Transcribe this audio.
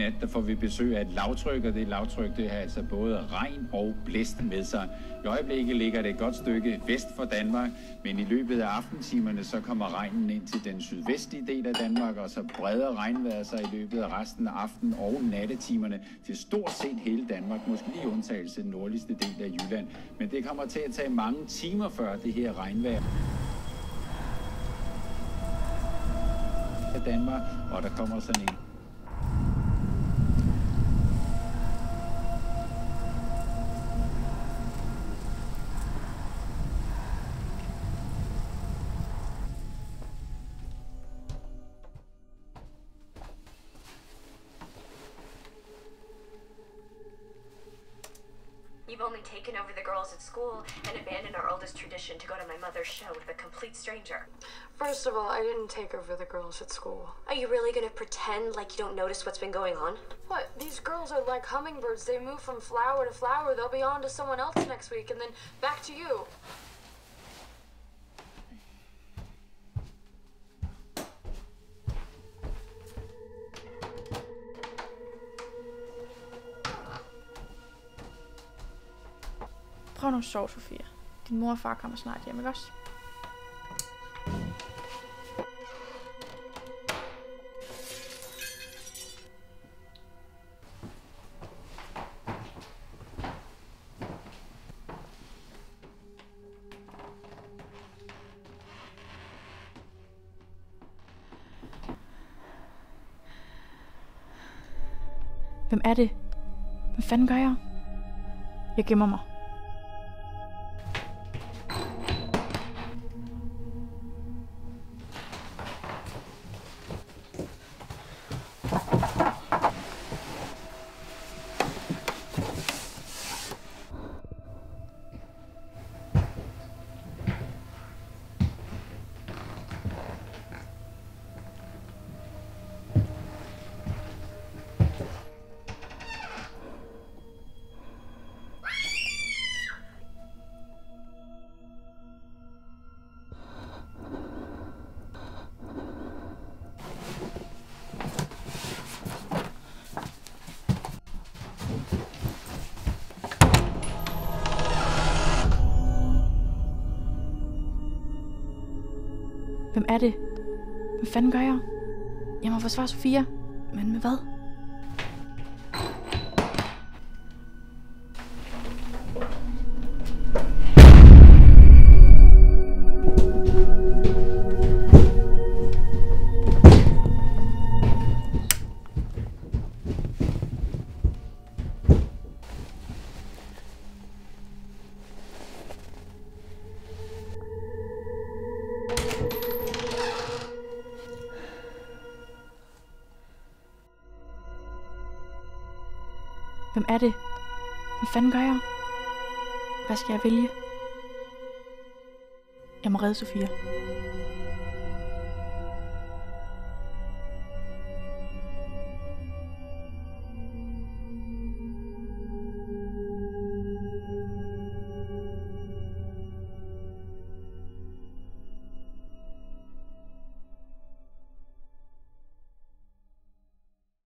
nat der får vi besøg af et lavtryk, og det lavtryk det har altså både regn og blæst med sig. I øjeblikket ligger det et godt stykke vest for Danmark, men i løbet af aftentimerne så kommer regnen ind til den sydvestlige del af Danmark, og så breder regnvejret sig i løbet af resten af aften- og nattetimerne til stort set hele Danmark, måske lige undtagelse den nordligste del af Jylland. Men det kommer til at tage mange timer før det her regnvejr af Danmark, og der kommer sådan en. You've only taken over the girls at school and abandoned our oldest tradition to go to my mother's show with a complete stranger. First of all, I didn't take over the girls at school. Are you really gonna pretend like you don't notice what's been going on? What? These girls are like hummingbirds. They move from flower to flower. They'll be on to someone else next week and then back to you. Prøv nu at sove, Sofia. Din mor og far kommer snart hjem, ikke også? Hvem er det? Hvad fanden gør jeg? Jeg gemmer mig. Hvem er det? Hvad fanden gør jeg? Jeg må forsvare Sofia. Men med hvad? Hvem er det? Hvad fanden gør jeg? Hvad skal jeg vælge? Jeg må redde Sofia.